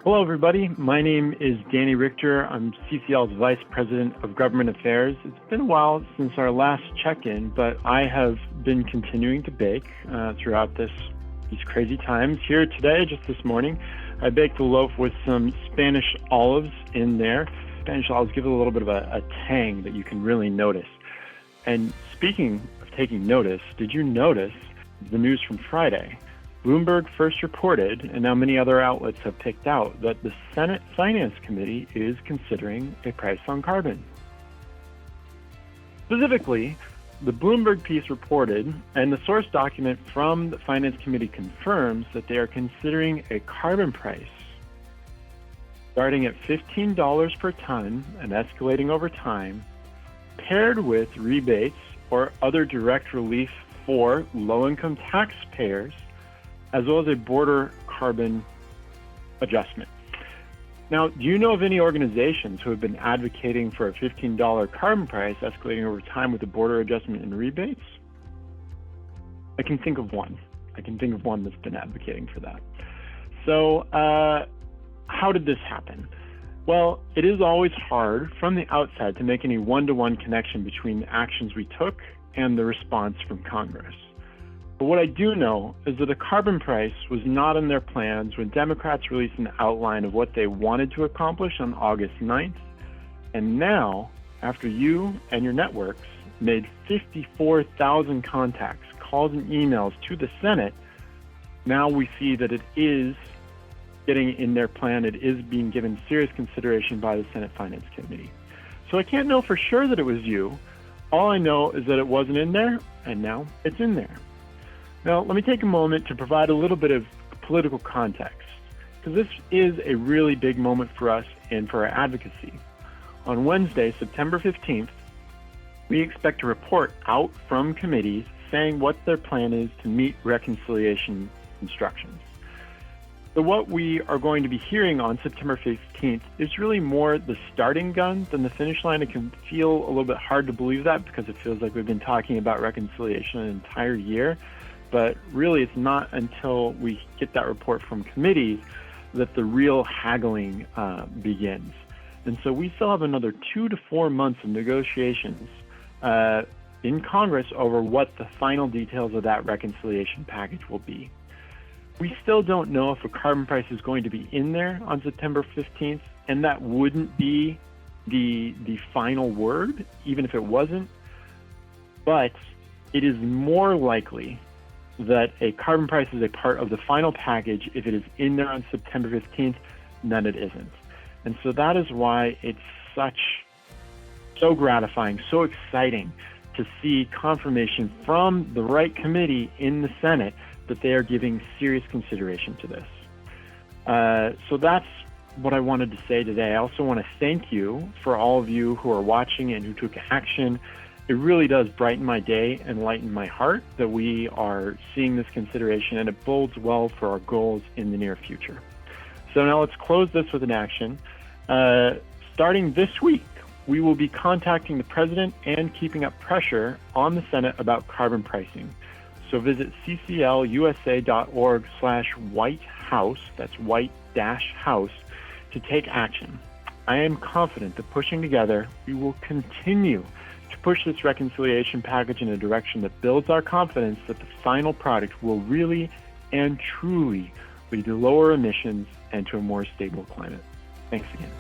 Hello, everybody. My name is Danny Richter. I'm CCL's Vice President of Government Affairs. It's been a while since our last check-in, but I have been continuing to bake throughout these crazy times. Here today, just this morning, I baked a loaf with some Spanish olives in there. Spanish olives give it a little bit of a tang that you can really notice. And speaking of taking notice, did you notice the news from Friday? Bloomberg first reported, and now many other outlets have picked out, that the Senate Finance Committee is considering a price on carbon. Specifically, the Bloomberg piece reported, and the source document from the Finance Committee confirms that they are considering a carbon price starting at $15 per ton and escalating over time, paired with rebates or other direct relief for low-income taxpayers, as well as a border carbon adjustment. Now, do you know of any organizations who have been advocating for a $15 carbon price escalating over time with a border adjustment and rebates? I can think of one. That's been advocating for that. So how did this happen? Well, it is always hard from the outside to make any one-to-one connection between the actions we took and the response from Congress. But what I do know is that a carbon price was not in their plans when Democrats released an outline of what they wanted to accomplish on August 9th. And now, after you and your networks made 54,000 contacts, calls, and emails to the Senate, now we see that it is getting in their plan. It is being given serious consideration by the Senate Finance Committee. So I can't know for sure that it was you. All I know is that it wasn't in there, and now it's in there. Now, let me take a moment to provide a little bit of political context, because this is a really big moment for us and for our advocacy. On Wednesday, September 15th, we expect a report out from committees saying what their plan is to meet reconciliation instructions. So what we are going to be hearing on September 15th is really more the starting gun than the finish line. It can feel a little bit hard to believe that because it feels like we've been talking about reconciliation an entire year. But really, it's not until we get that report from committees that the real haggling begins. And so we still have another 2 to 4 months of negotiations in Congress over what the final details of that reconciliation package will be. We still don't know if a carbon price is going to be in there on September 15th, and that wouldn't be the final word, even if it wasn't. But it is more likely that a carbon price is a part of the final package if it is in there on September 15th than it isn't. And so that is why it's so gratifying, so exciting to see confirmation from the right committee in the Senate that they are giving serious consideration to this. So that's what I wanted to say today. I also want to thank you for all of you who are watching and who took action. It really does brighten my day and lighten my heart that we are seeing this consideration, and it bodes well for our goals in the near future. So now let's close this with an action. Starting this week, we will be contacting the President and keeping up pressure on the Senate about carbon pricing. So visit cclusa.org/whitehouse, that's white-house, to take action. I am confident that pushing together, we will continue to push this reconciliation package in a direction that builds our confidence that the final product will really and truly lead to lower emissions and to a more stable climate. Thanks again.